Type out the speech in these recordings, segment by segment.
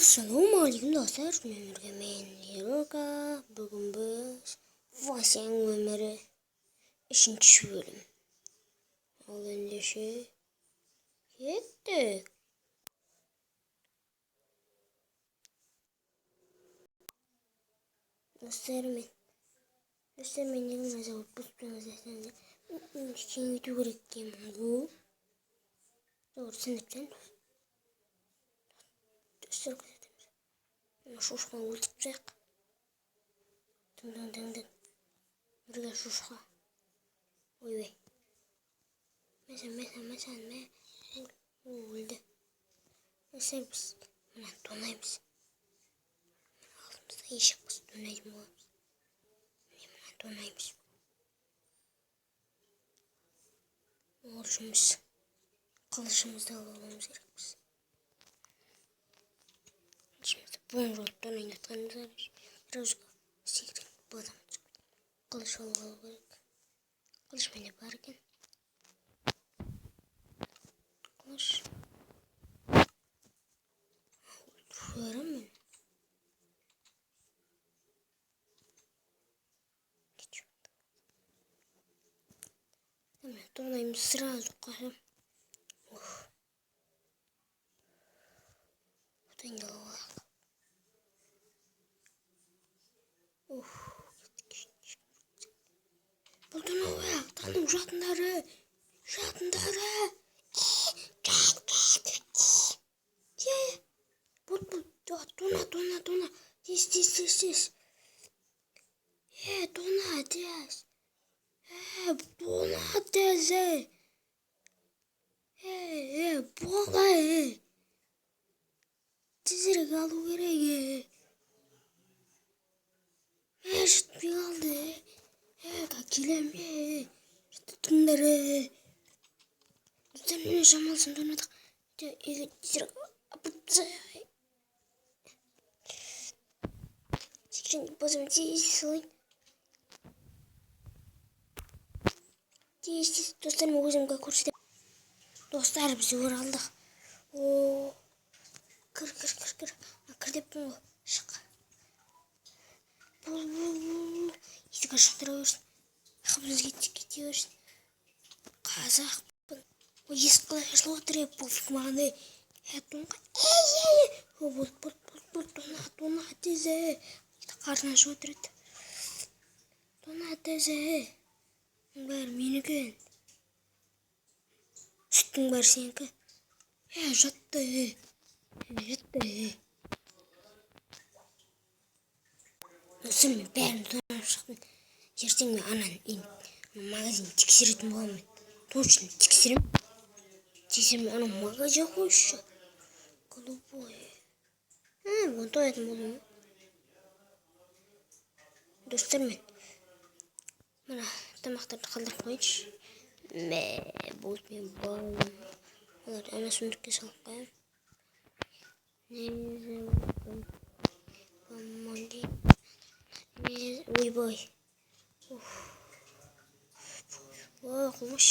Assalamualaikum dostlar. Men Yoga. Bugün biz Vasen ömrü 3. bölüm. Alınca yetti. Dostlarım benim mesela bu zaten için YouTube reklamı bu. Doğru sınıftan. Dostlar شوشخة والتطبيق دن نرجع شوشخة وي مثلا ما ولده مثلا بس من عندنا بس أي شخص دون يجمع من عندنا بس ورشمس قلشمس ده والله مزيرك بس Bonjour, Tony Nathan Rosco, Secret Bottom. Kılıç olarak. Kılıç beni yaparken. Kılıç. Şuarım mı? Tamam, Tony'im сразу кажем. Вот они голова. Buldun o ya. Tanrım jatınları. Bul. Dona. This. Dona, this. Dona, this. Bola. Dizere kalı gerek. Şut bir kaldı. Kakilem. Tutunları. Sen ne yaşamalısın donadık. Dizere kapıtı. Şimdi bazım değilsin. Değilsiz dostlarım gözümde kurşuda. Dostlar bizi uğraldık. Oo. Kır. Kır deyip bu. Şaka. Bul. İşte kaşıktırıyorsun. Hapımız gidiyoruz. Kazak. O yıskılaşlı oturuyor bu fikmanı. Donka. Bul. Dona teze. İşte karnına şu oturuyor. Dona teze. Var menüken. Sütün var seninki. Jattı. Nasıl mı? Ben tanıştım. Yersin mi anan in. Magazin tikisirim bu mu? Точно tikisirim. Tikisirim anam magazin hoş. Голубой. Вот это буду. Dostlarım bana tamaqtırdı qaldır qoyuş. Boğutmayın bağım. Olur ana sündükке salып qoyayım. Ойбой. Қумыш.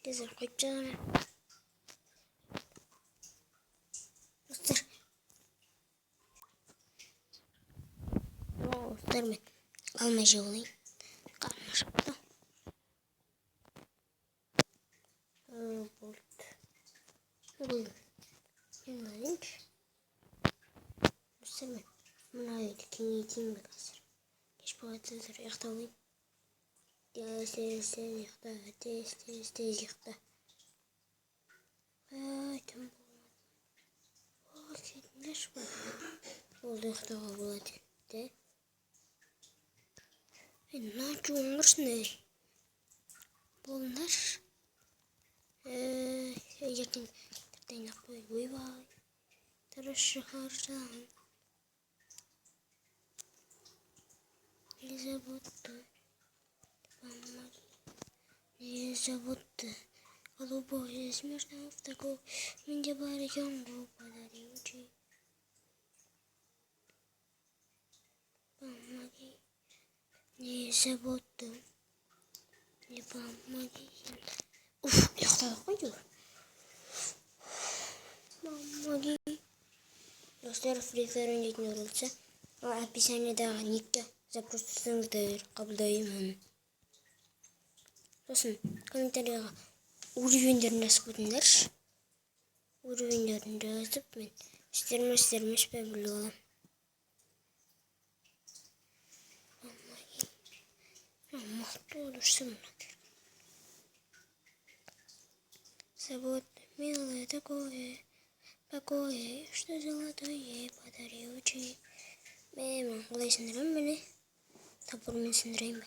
Қазір қойып жағына. Достар. Достар мен алмай жығылайын. Қарма шықты. Болды. Енді достар мен мұна үйді кеңейтейін бе қазір. Кеш болғатсыздар ұйықталайын. Тез ұйықта. Тым болмады. Кетіңдерші ба. Болды ұйықтауға болады. Мына жуыңырсын әй. Болыңдар. Ертең тіптен қой. Ойбай. Дұрыс шығарсан. Не забудьте. Голубое смешно в такой. Мне барьёнку подарите. Помоги. Не забудьте. Уф, ұйықтадық қой деймін. Мамаги. Достар, Free Fire ойнайтын болса, описаниедағы никке запросыңыздар қабылдаймын. Сосын комментарийға уровендерін жазып өтіңдерші. Уровендерін жазып, мен істермес пе біліп алам. Мықты olursa мынаdır. Забот, милое такое, что золотое подарючи. Мен қалай сындырам мені? Топормен сындырайын ба?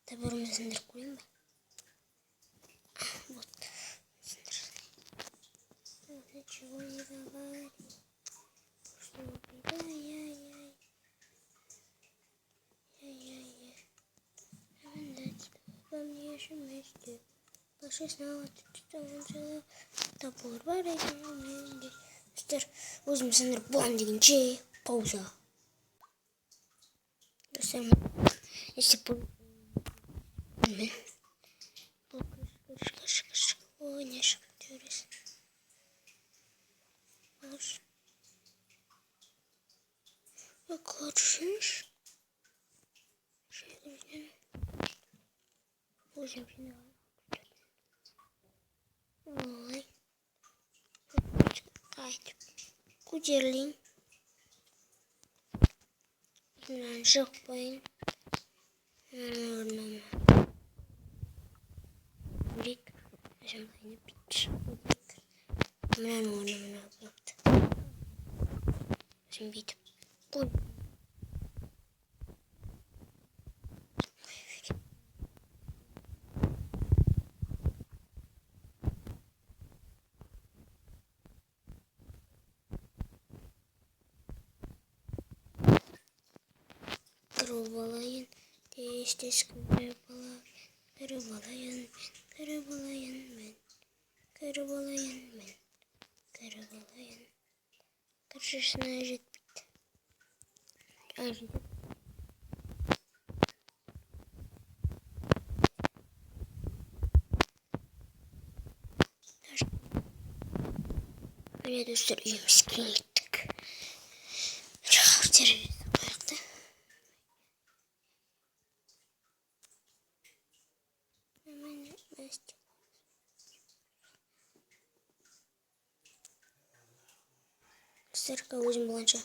Топормен сындырып көрейін ба? Вот, сындырдым. Ничего не говори, что ай-яй-яй. Топор бар екен менде. Достар, өзім сындырып болам дегенше пауза. Достар, істеп мен кірш. Ой, не шығып көресің. Көршіңш. Өзім сені ой. Қайтып көтерлейін. Мынаны шықпайын. Орнына көрейік. Өзім қайны бітші көрейік. Мынаны орнына блокты. Өзім бейтіп қой. Кырбалайын, тез кырбалайын мен. Кыршысына жетпейді. Міне достар, үйіміз кеңеттік. Жағар терезесі қояқты. Достар, өзім болғанша